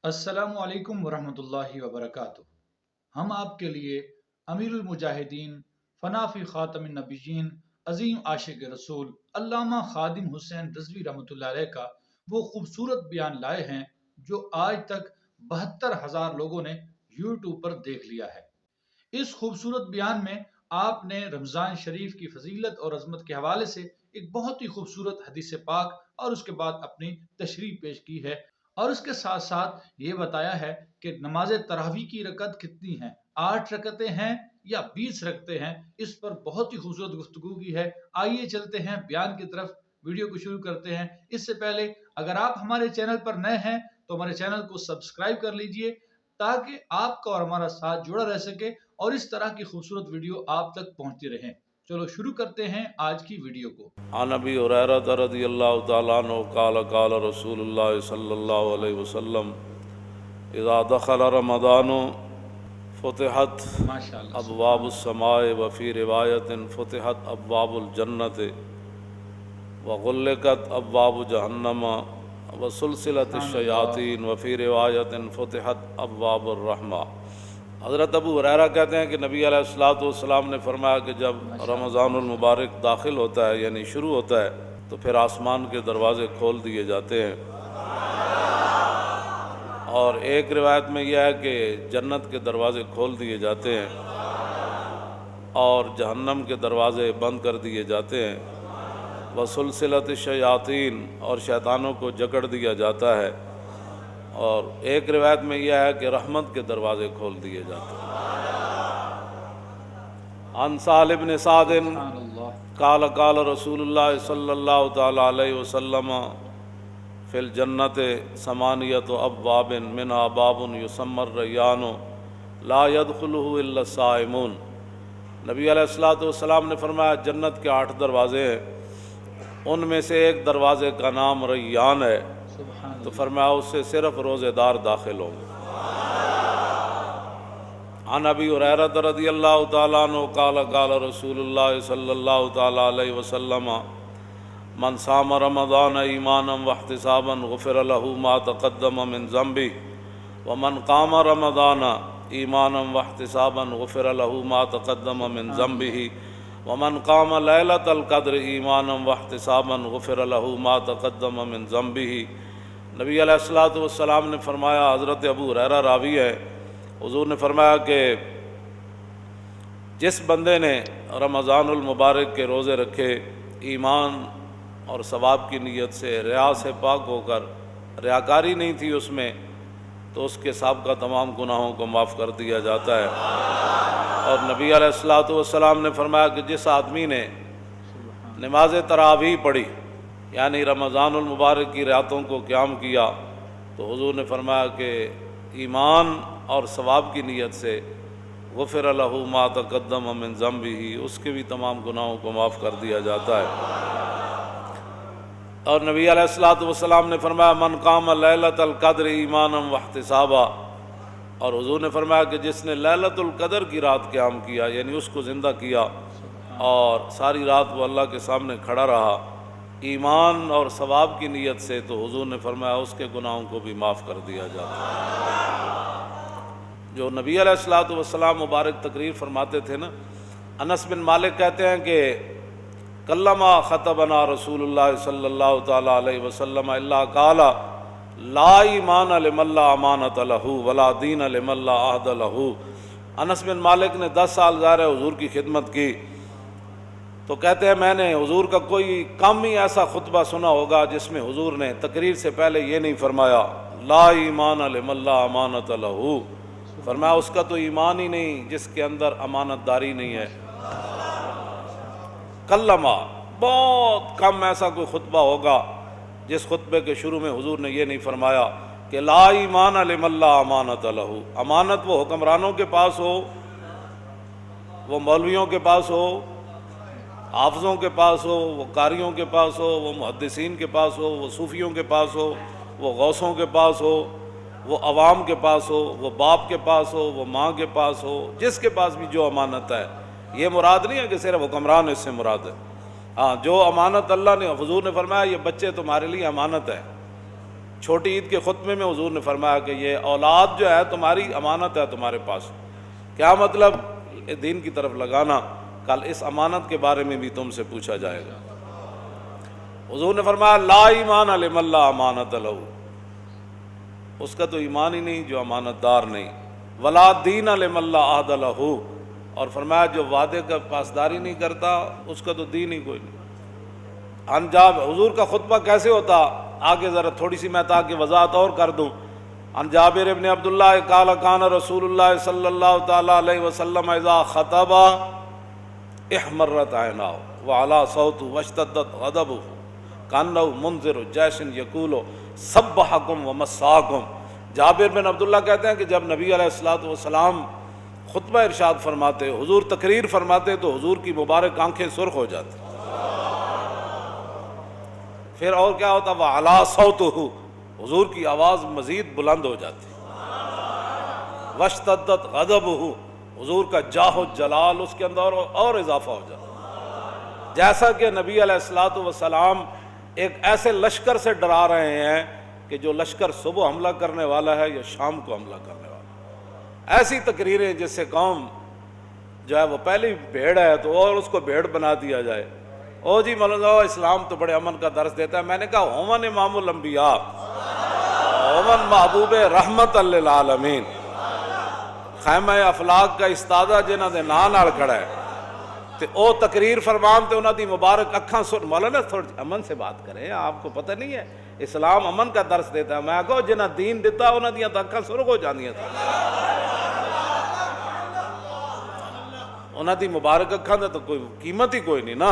अस्सलामु अलैकुम वरहमतुल्लाहि वबरकातुह। हम आपके लिए अमीरुल मुजाहिदीन फनाफी ख़ातमिन नबीयीन अज़ीम आशिक रसूल अल्लामा खादिम हुसैन रिज़वी रहमतुल्लाह अलैह का वो खूबसूरत बयान लाए हैं जो आज तक 72,000 लोगों ने यूट्यूब पर देख लिया है। इस खूबसूरत बयान में आपने रमज़ान शरीफ की फजीलत और अजमत के हवाले से एक बहुत ही खूबसूरत हदीस पाक और उसके बाद अपनी तशरीह पेश की है और उसके साथ साथ ये बताया है कि नमाज तरावी की रकत कितनी है, 8 रकतें हैं या 20 रकतें हैं। इस पर बहुत ही खूबसूरत गुफ्तगू की है। आइए चलते हैं बयान की तरफ, वीडियो को शुरू करते हैं। इससे पहले अगर आप हमारे चैनल पर नए हैं तो हमारे चैनल को सब्सक्राइब कर लीजिए ताकि आपका और हमारा साथ जुड़ा रह सके और इस तरह की खूबसूरत वीडियो आप तक पहुंचती रहें। चलो शुरू करते हैं आज की वीडियो को। अन अबी हुरैरा रज़ियल्लाहु तआला अन्हु क़ाल क़ाल रसूलुल्लाह सल्लल्लाहु अलैहि वसल्लम इज़ा दख़ल रमज़ानु फ़ुतिहत माशाअल्लाह, सुभान अब्वाबुस अल्लाह। समाए व फ़ी रिवायतिन फ़ुतिहत अब्वाबुल जन्नति व ग़ुल्लिक़त अब्वाबु जहन्नम व सुलसिलतिश सुभान अल्लाह। शयातीन व फ़ी रिवायतिन फ़ुतिहत अब्वाबुर रहमा। हज़रत अबू हुरैरा कहते हैं कि नबी अलैहिस्सलातु वस्सलाम ने फरमाया कि जब माशाअल्लाह, रमज़ानुल माशाअल्लाह। मुबारक दाखिल होता है यानी शुरू होता है तो फिर आसमान के दरवाज़े खोल दिए जाते हैं। और एक रिवायत में यह है कि जन्नत के दरवाज़े खोल दिए जाते हैं और जहन्नम के दरवाज़े बंद कर दिए जाते हैं। वसुलसिलत शयातीन और शैतानों को जकड़ दिया जाता है। और एक रिवायत में यह है कि रहमत के दरवाज़े खोल दिए जाते हैं। अन साल इब्न सादिन सुभान अल्लाह। क़ाल क़ाल रसूलुल्लाह सल्लल्लाहु तआला अलैहि वसल्लम फ़िल जन्नत समानियत अब्वाबिन मिनहा बाबुन युसम्मर रय्यानु ला यदखुलुहु इल्ला साइमून। नबी अलैहिस्सलातु वस्सलाम ने फरमाया जन्नत के 8 दरवाज़े हैं, उनमें से एक दरवाज़े का नाम रय्यान है। सुभान तो अल्लाह। फरमाया उससे सिर्फ रोज़ेदार दाखिल होंगे। अन अबी हुरैरा रज़ियल्लाहु तआला अन्हु क़ाल क़ाल रसूलुल्लाह सल्लल्लाहु तआला अलैहि वसल्लम मन साम रमज़ान ईमानन वहतिसाबन गुफ़िर लहू मा तक़द्दम मिन ज़म्बि व मन क़ाम रमज़ान ईमानन वहतिसाबन गुफ़िर लहू मा तक़द्दम मिन ज़म्बिही व मन क़ाम लैलतल क़द्र ईमानन वहतिसाबन गुफ़िर लहू मा तक़द्दम मिन ज़म्बिही। नबी अलैहिस्सलातु वस्सलाम ने फरमाया, हज़रत अबू हुरैरा रावी है, हुज़ूर ने फरमाया कि जिस बंदे ने रमज़ानुल मुबारक के रोज़े रखे ईमान और सवाब की नीयत से, रिया से पाक होकर, रियाकारी नहीं थी उसमें, तो उसके साबिक़ा तमाम गुनाहों को माफ़ कर दिया जाता है। और नबी अलैहिस्सलातु वस्सलाम ने फरमाया कि जिस आदमी ने नमाज तरावी पढ़ी यानी रमज़ानुल मुबारक की रातों को क़याम किया तो हुज़ूर ने फरमाया कि ईमान और सवाब की नीयत से गुफ़िर लहू मा तक़द्दम मिन ज़म्बिही, उसके भी तमाम गुनाहों को माफ़ कर दिया जाता है। और नबी अलैहिस्सलातु वस्सलाम ने फरमाया मन क़ाम लैलतल क़द्र ईमानन वहतिसाबा, और हुज़ूर ने फरमाया कि जिसने लैलतुल क़द्र की रात क़याम किया यानी उसको ज़िंदा किया और सारी रात वो अल्लाह के सामने खड़ा रहा ईमान और सवाब की नीयत से, तो हुज़ूर ने फरमाया उसके गुनाहों को भी माफ़ कर दिया जाता है। जो नबी अलैहिस्सलातु वस्सलाम मुबारक तकरीर फरमाते थे ना, अनस बिन मालिक कहते हैं कि कल्लमा ख़तबना रसूलुल्लाह सल्लल्लाहु तआला अलैहि वसल्लम इल्ला क़ाला ला ईमान लिमल्ला अमानत लहू वला दीन लिमल्ला अहद लहू। अनस बिन मालिक ने 10 साल ज़ाहिर है हुज़ूर की खिदमत की, तो कहते हैं मैंने हुज़ूर का कोई कम ही ऐसा खुतबा सुना होगा जिसमें हुज़ूर ने तकरीर से पहले ये नहीं फरमाया ला ईमान लिमल्ला अमानत लहू, फरमाया उसका तो ईमान ही नहीं जिसके अंदर अमानतदारी नहीं है। कल्लमा, बहुत कम ऐसा कोई खुतबा होगा जिस खुतबे के शुरू में हुज़ूर ने यह नहीं फरमाया कि ला ईमान लिमल्ला अमानत लहू। अमानत वो हुक्मरानों के पास हो, वो मौलवियों के पास हो, हाफ़िज़ों के पास हो, वो कारियों के पास हो, वो मुहद्दिसीन के पास हो, वो सूफ़ियों के पास हो, वो गौसों के पास हो, वो अवाम के पास हो, वो बाप के पास हो, वो माँ के पास हो, जिसके पास भी जो अमानत है, ये मुराद नहीं है कि सिर्फ हुक्मरान इससे मुराद है। हाँ, जो अमानत अल्लाह ने, हुज़ूर ने फरमाया ये बच्चे तुम्हारे लिए अमानत है, छोटी ईद के खुतबे में हुजूर ने फरमाया कि ये औलाद जो है तुम्हारी अमानत है तुम्हारे पास। क्या मतलब? दीन की तरफ लगाना, कल इस अमानत के बारे में भी तुमसे पूछा जाएगा। हुजूर ने फरमाया ला ईमान लिमल्ला अमानत लहू, उसका तो ईमान ही नहीं जो अमानतदार नहीं। वला दीन लिमल्ला अहद लहू, और फरमाया जो वादे का पासदारी नहीं करता उसका तो दीन ही कोई नहीं। अनजाब हुजूर का खुतबा कैसे होता, आगे ज़रा थोड़ी सी मैं ताकि वजाहत और कर दूँ। अन जाबिर इब्न अब्दुल्लाह काला कान रसूलुल्लाह सल्लल्लाहु तआला अलैहि वसल्लम इज़ा खतबा इहमर्रत ऐनाहु व अला सौतु वश्तद्दत गदबुहु कान्नहु मुंज़िरु जैशन यकूलु सब्बहकुम व मस्साकुम। जाबिर बिन अब्दुल्लाह कहते हैं कि जब नबी अलैहिस्सलातु वस्सलाम खुतबा इरशाद फरमाते, हुजूर तकरीर फरमाते, तो हुजूर की मुबारक आंखें सुर्ख हो जाती। फिर और क्या होता, वह अला सौतुहु, हुजूर की आवाज़ मज़ीद बुलंद हो जाती। वश्तद्दत गज़बुहु, हुजूर का जाहो जलाल उसके अंदर और इजाफा हो जाता। जैसा कि नबी अलैहिस्सलातु वस्सलाम एक ऐसे लश्कर से डरा रहे हैं कि जो लश्कर सुबह हमला करने वाला है या शाम को हमला करने वाला है। ऐसी तकरीरें जिससे कौम जो है वो पहली भेड़ है तो और उसको भेड़ बना दिया जाए। ओ जी मौलाना इस्लाम तो बड़े अमन का दर्स देता है। मैंने कहा होमन इमामुल अंबिया, होमन महबूब रहमत लिल आलमीन, खैमा अफलाक का इस्तादा जिन्हां दे नां नाल खड़ा है ते ओ तकरीर फरमान ते उन्हां दी मुबारक अखां सुन। मौलाना थोड़ी अमन से बात करें, आपको पता नहीं है इस्लाम अमन का दर्स देता है। मैं कहो जिन्हां दीन दिता उन्हां दियां तां अखां सुर्ख हो जांदियां, उन्हां दी मुबारक अखां दा तो कोई कीमत ही कोई नहीं ना।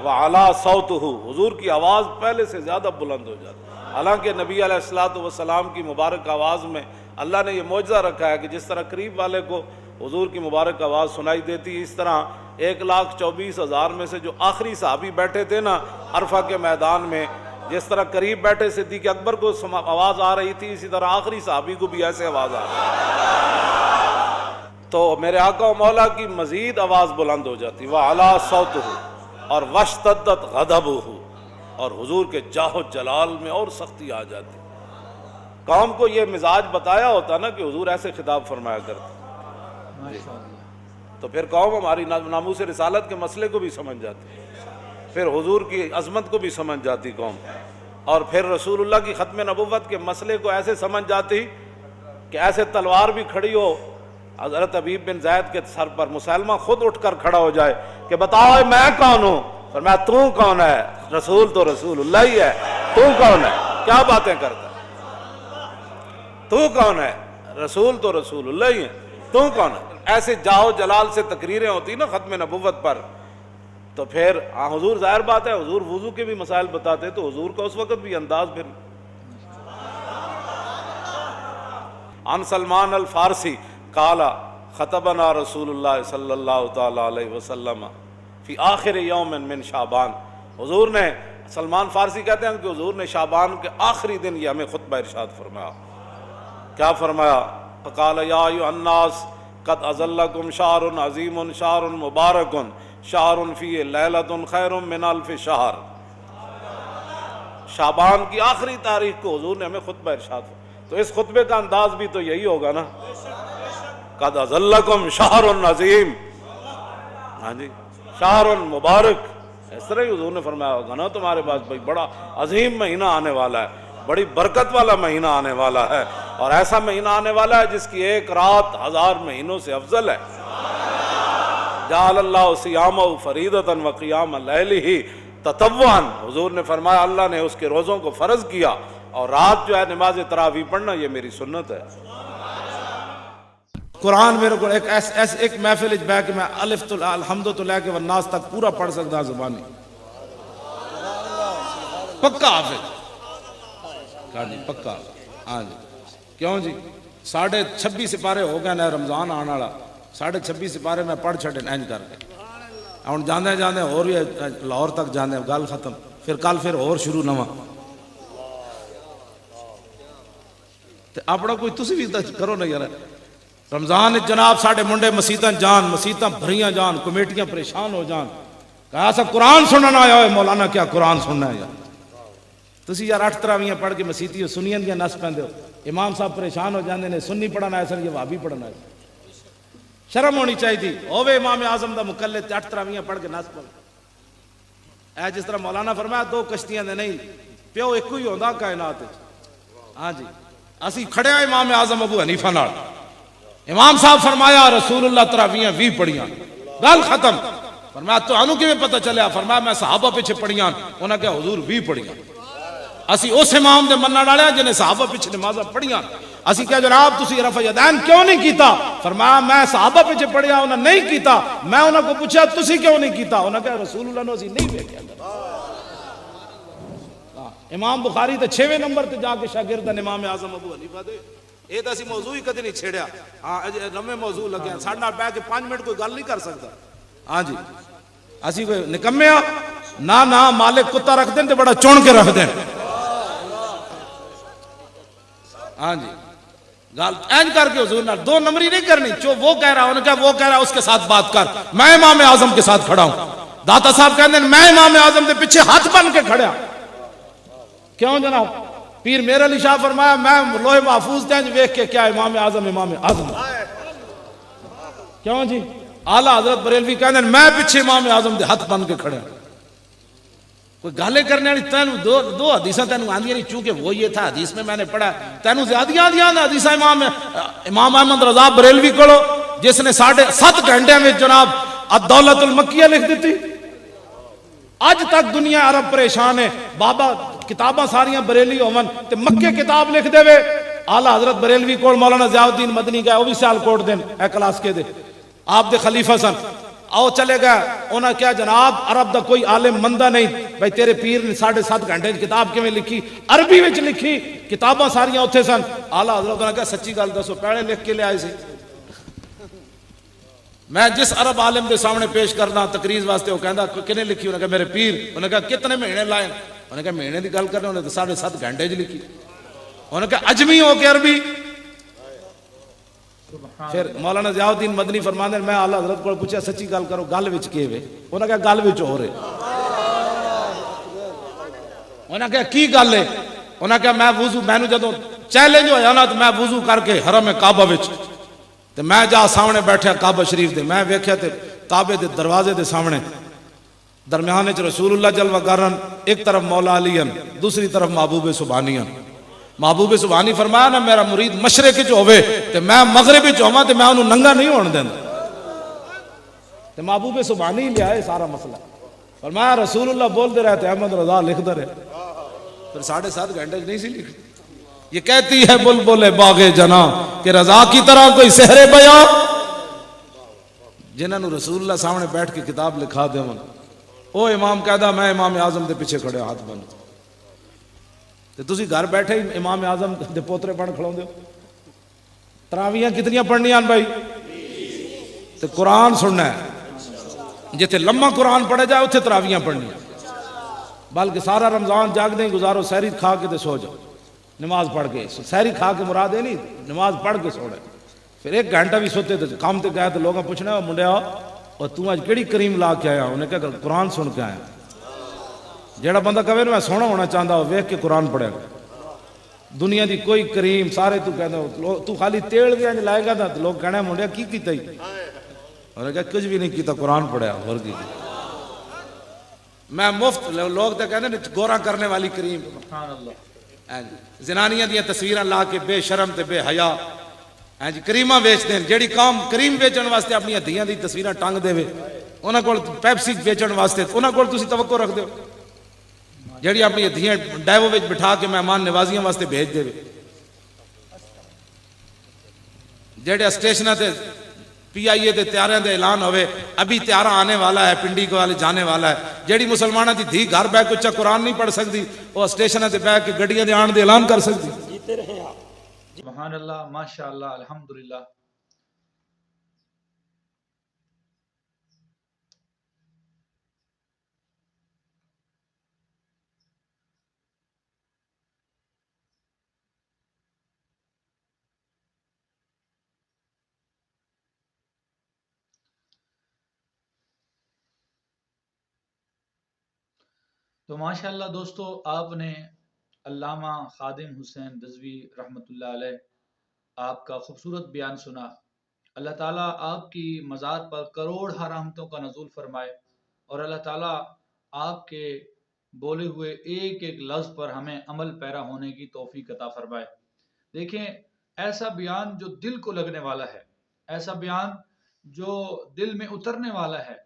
वअला सौतुहु, हुजूर की आवाज़ पहले से ज़्यादा बुलंद हो जाती। हालांकि नबी अलैहिस्सलातु वस्सलाम की मुबारक आवाज़ में अल्लाह ने यह मौजज़ा रखा है कि जिस तरह करीब वाले को हुजूर की मुबारक आवाज़ सुनाई देती, इस तरह 1,24,000 में से जो आखिरी सहाबी बैठे थे ना अरफा के मैदान में, जिस तरह करीब बैठे सिद्दीक़ अकबर को आवाज़ आ रही थी, इसी तरह आखिरी सहाबी को भी ऐसे आवाज़ आ रही। तो मेरे आका व मौला की मज़ीद आवाज़ बुलंद हो जाती। वअला सौतुहु, और वश्तद्दत गज़बुहु, और हुजूर के जाहो जलाल में और सख्ती आ जाती। कौम को ये मिजाज बताया होता ना कि हुजूर ऐसे खिताब फरमाया करते, तो फिर कौम हमारी नामूस रिसालत के मसले को भी समझ जाती, फिर हुजूर की अजमत को भी समझ जाती कौम, और फिर रसूलुल्लाह की ख़त्म नबुव्वत के मसले को ऐसे समझ जाती कि ऐसे तलवार भी खड़ी हो हज़रत अबीब बिन ज़ैद के सर पर, मुसलमा खुद उठकर खड़ा हो जाए कि बताओ मैं कौन हूँ। और मैं तू कौन है? रसूल तो रसूलुल्लाह ही है, तू कौन है? क्या बातें करता है? तू कौन है? रसूल तो रसूलुल्लाह ही है, तू कौन है? ऐसे जाओ जलाल से तकरीरें होती ना ख़त्म नबुव्वत पर। तो फिर हुजूर ज़ाहिर बात है हुजूर वुज़ू के भी मसाइल बताते, तो हुजूर का उस वक़्त भी अंदाज फिर। अन सलमान अल फारसी काला खतबना रसूलुल्लाह सल्लल्लाहु तआला अलैहि वसल्लम फी आखिर यौमिन मिन शाबान। हुजूर ने, सलमान फारसी कहते हैं कि हुजूर ने शाबान के आखिरी दिन ये हमें खुतबा इरशाद फरमाया। क्या फरमाया? क़ाल या अय्युहन्नास क़द अज़ल्लकुम शहरुन अज़ीमुन शहरुन मुबारकुन शहरुन फ़ीहि लैलतुन खैरुम मिन अल्फ़ि शहर। शाबान की आखिरी तारीख को हुजूर ने हमें खुतबा इरशाद फरमाया। तो इस खुतबे का अंदाज भी तो यही होगा ना, क़द अज़ल्लकुम शहरुन अज़ीम, हाँ जी, शहरुन मुबारक। इस तरह ही हुजूर ने फरमाया होगा ना तुम्हारे पास भाई बड़ा अजीम महीना आने वाला है, बड़ी बरकत वाला महीना आने वाला है, और ऐसा महीना आने वाला है जिसकी एक रात 1000 महीनों से अफजल है। जअलल्लाहु सियामहु फरीदतन व क़ियाम लैलिही ततव्वुअन। हुजूर ने फरमाया अल्लाह ने उसके रोज़ों को फ़र्ज किया और रात जो है नमाज तरावी पढ़ना ये मेरी सुन्नत है। कुरान मेरे को एक महफिल बह के मैं अलिफ तो अलहम्दु तो लैके वन्नास तक पूरा पढ़ सकता जुबानी, पक्का हाफिज, हाँ जी पक्का, हाँ जी। क्यों जी 26.5 सिपारे हो गए ना, रमजान आने वाला 26.5 सिपारे मैं पढ़ छड़े इंज करके। हम जाने जाने और भी लाहौर तक जाने, गल खत्म, फिर कल फिर और शुरू नवा। तो अपना कोई तुसी भी करो ना यार। रमजान जनाब साढ़े मुंडे मसीतां जान, मसीतां भरियां जान, कमेटियां परेशान हो जान, कहा सब कुरान सुनना आया है, मौलाना क्या कुरान सुनना है यार। तुसी यार 8 तरावियां पढ़ के मसीती सुनियन दियां नस पैंदे हो। इमाम साहब परेशान हो जाते हैं, सुन्नी पढ़ना आए सन या भाभी पढ़ना आए। शर्म होनी चाहिए होवे इमाम आजम का मुकल्ले 8 तरावियां पढ़ के नस पढ़। ऐ जिस तरह मौलाना फरमाया 2 कश्तियां दे नहीं, प्यो एक ही होंदा कायनात। हाँ जी, असी खड़े इमाम आजम अबू हनीफा नाल। इमाम साहब फरमाया रसूलुल्लाह तरावियां 20 पढ़ियां, गल खत्म। फरमाया तुहानू किवें पता चलिया? फरमाया मैं सहाबा पीछे पढ़ियां। उन्हें कहा हुजूर 20 पढ़ियां। असी उस इमाम दे मनण वाले जिन्हें सहाबा पीछे नमाज़ां पढ़ियां। असी क्या जनाब तुसी रफ़ा यदैन क्यों नहीं कीता? फरमाया मैं सहाबा पीछे पढ़िया, उन्हें नहीं कीता। मैं उन्हें को पूछा तुसी क्यों नहीं कीता? उन्हें कहा रसूलुल्लाह ने असी नहीं वेख्या। इमाम बुखारी तो 6वें नंबर ते जाके शागिर्द इमाम आजम अबू हनीफा दे। ये तो असी मौजू ही कदे नहीं छेड़िया। हाँ अजे नवे मौजू लगे साढ़े नाल बैठ के 5 मिनट कोई गल नहीं कर सकता। हाँ जी, असी कोई निकम्मे ना ना, मालिक कुत्ता रख दें तो बड़ा चुन के रख दें। हाँ जी, गाल एंज करके हुजूर नाल 2 नंबरी नहीं करनी। जो वो कह रहा उन्होंने कहा वो कह रहा उसके साथ बात कर। मैं इमाम आजम के साथ खड़ा हूं। दाता साहब कहते हैं मैं इमाम आजम के पीछे हाथ बन के खड़ा। क्यों जनाब? पीर मेरे अली शाह फरमाया मैं लोहे महफूज तेंज वेख के क्या इमाम आजम। क्यों जी? आला हजरत बरेलवी कहते मैं पीछे इमाम आजम के हाथ बन के खड़ा। कोई गाले करने वाली तेन दो हदीसा तेन आंदियां नहीं, चूंकि वो ये था हदीस में मैंने पढ़ा। तेन ज्यादा आदियां हदीसा इमाम अहमद रजा बरेलवी को जिसने 7.5 घंटे में जनाब अद-दौलतुल मक्किया लिख दी। अज तक दुनिया अरब परेशान है। बाबा किताबां सारियां बरेली होवन ते मक्के किताब लिख देवे। आला हजरत बरेलवी को मौलाना ज़ियाउद्दीन मदनी गए, वो भी सियालकोट देन ए क्लास के दे आप दे खलीफा सन। आओ चले गए। उन्हें क्या जनाब अरब का कोई आलिम मंदा नहीं भाई तेरे पीर ने 7.5 घंटे किताब किवें लिखी? अरबी विच लिखी, किताबां सारियां उत्थे सन। आला हजरत ने कहा सच्ची गल दसो पहले लिख के ले आए सी? मैं जिस अरब आलिम के सामने पेश करना तकरीर वास्ते, वो कहता किने लिखी? उन्हें कहा मेरे पीर। उन्हें कहा कितने महीने लाए? उन्हें कहा महीने की गल करने, उन्हें तो 7.5 घंटे च लिखी। उन्हें कहा अजमी हो के अरबी। फिर मौलाना ज़ियाउद्दीन मदनी फरमाते मैं आला हजरत को पूछा सच्ची गल करो गल विच के वे? उन्हें कहा गल विच हो रहे। उन्हें कहा की गल है? उन्हें कहा मैं वुजू मैनू जदों चैलेंज होया ना तो मैं वुजू करके हरम काबा विच ते मैं जा सामने बैठा काबा शरीफ दे, मैं वेख्या ते काबे दे दरवाजे दे सामने दरम्यान च रसूलुल्लाह जलवा करन, एक तरफ मौला अलीयन, दूसरी तरफ महबूब सुबहानियन। महबूब सुबहानी फरमाया ना मेरा मुरीद मशरक च होवे ते मैं मगरिब च होवां ते मैं उन्हें नंगा नहीं होने देंदा। ते महबूब सुबहानी ले आए सारा मसला। फरमाया रसूलुल्लाह बोलते रहे थे अहमद रजा लिखते रहे। फिर 7.5 घंटे नहीं सी लिखी। ये कहती है बुलबुल बागे जना कि रजा की तरह कोई सहरे बया। जिन्होंने रसूलुल्लाह सामने बैठ के किताब लिखा दे ओ इमाम कहदा मैं इमाम आजम के पीछे खड़े हाथ बन। तो तुसी घर बैठे ही इमाम आजम के पोतरे बन खड़ोंदे हो। तरावियां कितनियां पढ़नियां भाई? तो कुरान सुनना है। जिथे लम्मा कुरान पढ़ा जाए उथे तरावियां पढ़नियां। बल्कि सारा रमजान जागदे ही गुजारो, सहरी खा के सो जाओ नमाज पढ़ के। सहरी खा के मुराद है नहीं नमाज पढ़ के सोना। फिर 1 घंटा भी सोते थे काम ते गए तो लोग पूछना मुंडिया और तू अज केड़ी करीम ला के आया? उन्हें क्या कुरान सुन के आया। जेड़ा बंदा कहे मैं सोना होना चाहता हो वेख के कुरान पढ़ेगा। दुनिया की कोई करीम सारे तू कहना तू खाली तेल भी अंज लाएगा ना तो लोग कहना मुंडिया की कीता ही? उन्हें क्या कुछ भी नहीं किया कुरान पढ़िया और की। मैं मुफ्त लोग तो कहते गोरा करने वाली करीम जनानियां दी तस्वीर ला के बेशरम ते बेहया है जी करीमा बेचते हैं। जेड़ी काम करीम बेचण वास्ते अपनी धियां दी तस्वीर टंग देवे उन्हां कोल पैप्सी बेचण वास्ते उन्हां कोल तुसीं तवक्को रख दो। जेड़ी अपनी धियां डायवो विच बिठा के मेहमान नवाजियां वास्ते भेज देवे। जेड़े स्टेशनां ते PIA के त्यारियां दे ऐलान होवे अभी त्यारा आने वाला है पिंडी को वाले जाने वाला है। जेड़ी मुसलमाना की धी घर बह के उच्चा कुरान नहीं पढ़ सकती वो स्टेशन से बह के गड्डियां दे आने दे ऐलान कर सकती। सुभान अल्लाह माशा अल्लाह अल्हम्दुलिल्लाह। तो माशाअल्लाह दोस्तों आपने अल्लामा खादिम हुसैन रिजवी रहमतुल्लाह अलैह, आपका खूबसूरत बयान सुना। अल्लाह ताला आपकी मज़ार पर करोड़ रहमतों का नज़ूल फरमाए और अल्लाह ताला आपके बोले हुए एक एक लफ्ज़ पर हमें अमल पैरा होने की तौफीक अता फरमाए। देखें, ऐसा बयान जो दिल को लगने वाला है, ऐसा बयान जो दिल में उतरने वाला है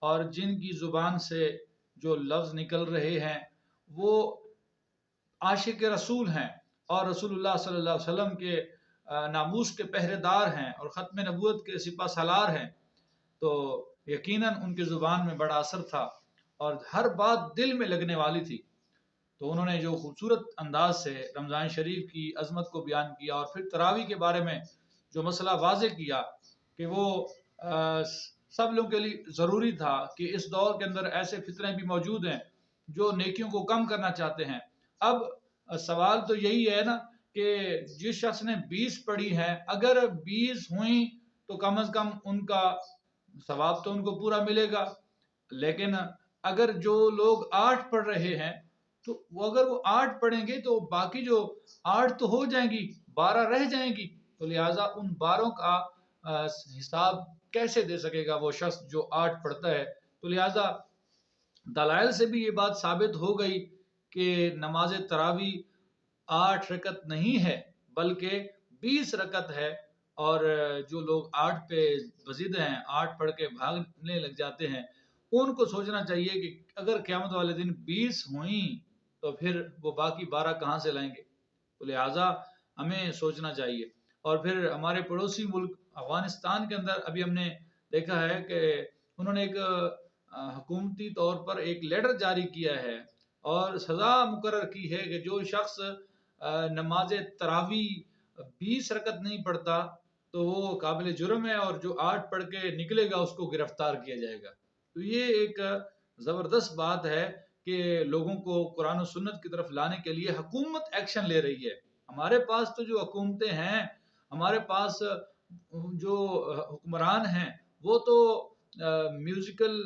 और जिनकी ज़ुबान से जो लफ्ज़ निकल रहे हैं वो आशिक रसूल हैं और रसूलुल्लाह सल्लल्लाहु अलैहि वसल्लम के नामूस के पहरेदार हैं और ख़त्म नबूवत के सिपा सालार हैं, तो यकीनन उनकी ज़ुबान में बड़ा असर था और हर बात दिल में लगने वाली थी। तो उन्होंने जो खूबसूरत अंदाज से रमज़ान शरीफ की अज़मत को बयान किया और फिर तरावी के बारे में जो मसला वाज़े किया कि वो सब लोगों के लिए ज़रूरी था कि इस दौर के अंदर ऐसे फितने भी मौजूद हैं जो नेकियों को कम करना चाहते हैं। अब सवाल तो यही है ना कि जिस शख्स ने 20 पढ़ी है, अगर 20 हुई तो कम अज़ कम उनका सवाब तो उनको पूरा मिलेगा। लेकिन अगर जो लोग 8 पढ़ रहे हैं तो वो अगर वो 8 पढ़ेंगे तो बाकी जो 8 तो हो जाएंगी, 12 रह जाएंगी। तो लिहाजा उन 12 का हिसाब कैसे दे सकेगा वो शख्स जो 8 पढ़ता है। तो लिहाजा दलाइल से भी ये बात साबित हो गई कि नमाज तरावी 8 रकत नहीं है बल्कि 20 रकत है। और जो लोग 8 पे बजिद हैं, 8 पढ़ के भागने लग जाते हैं, उनको सोचना चाहिए कि अगर क़यामत वाले दिन 20 हुई तो फिर वो बाकी 12 कहाँ से लाएंगे। तो लिहाजा हमें सोचना चाहिए। और फिर हमारे पड़ोसी मुल्क अफ़गानिस्तान के अंदर अभी हमने देखा है कि उन्होंने एक हुकूमती तौर पर एक लेटर जारी किया है और सज़ा मुकर्रर की है कि जो शख्स नमाज तरावी 20 रकत नहीं पढ़ता तो वो काबिल जुर्म है और जो 8 पढ़ के निकलेगा उसको गिरफ्तार किया जाएगा। तो ये एक ज़बरदस्त बात है कि लोगों को कुरान और सुन्नत की तरफ लाने के लिए हुकूमत एक्शन ले रही है। हमारे पास तो जो हुकूमतें हैं, हमारे पास जो हुक्मरान हैं, वो तो म्यूज़िकल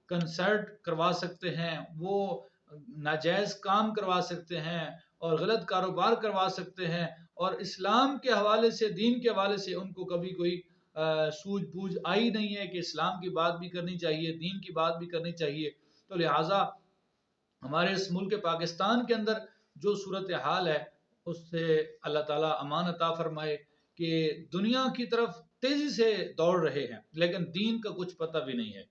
कंसर्ट करवा सकते हैं, वो नाजायज़ काम करवा सकते हैं और गलत कारोबार करवा सकते हैं और इस्लाम के हवाले से, दीन के हवाले से उनको कभी कोई सूझबूझ आई नहीं है कि इस्लाम की बात भी करनी चाहिए, दीन की बात भी करनी चाहिए। तो लिहाजा हमारे इस मुल्क पाकिस्तान के अंदर जो सूरत हाल है उससे अल्लाह ताला अमान अता फरमाए कि दुनिया की तरफ तेज़ी से दौड़ रहे हैं लेकिन दीन का कुछ पता भी नहीं है।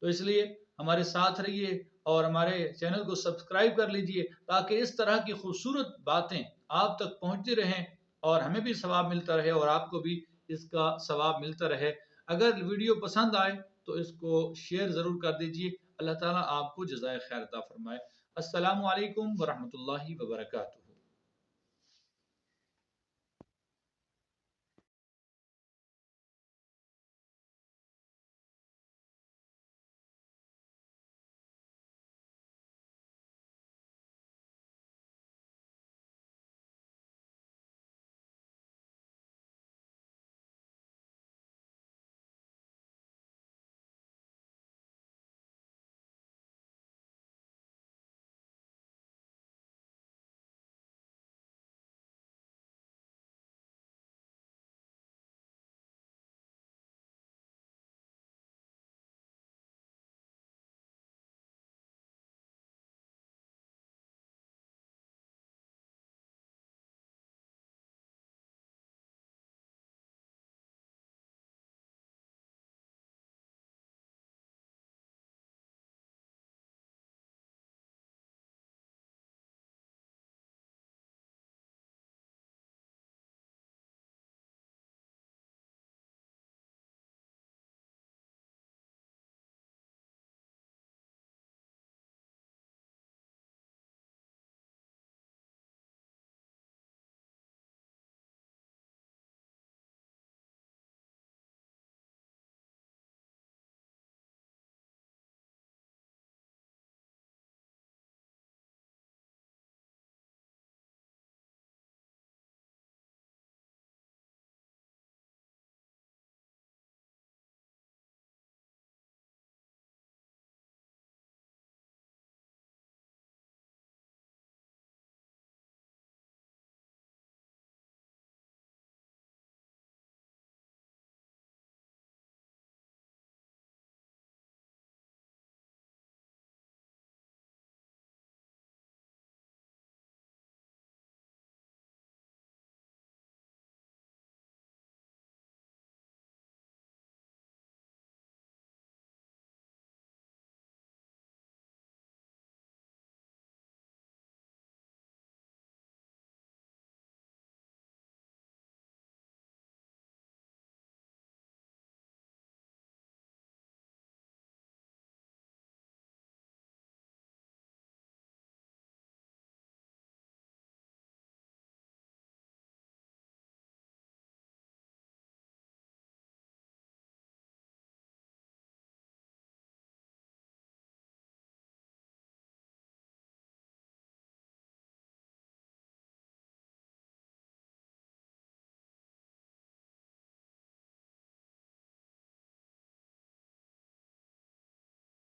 तो इसलिए हमारे साथ रहिए और हमारे चैनल को सब्सक्राइब कर लीजिए ताकि इस तरह की खूबसूरत बातें आप तक पहुँचती रहें और हमें भी सवाब मिलता रहे और आपको भी इसका सवाब मिलता रहे। अगर वीडियो पसंद आए तो इसको शेयर ज़रूर कर दीजिए। अल्लाह ताला आपको जज़ाए खैर अता फरमाए। अस्सलामु अलैकुम व रहमतुल्लाहि व बरकातुहू।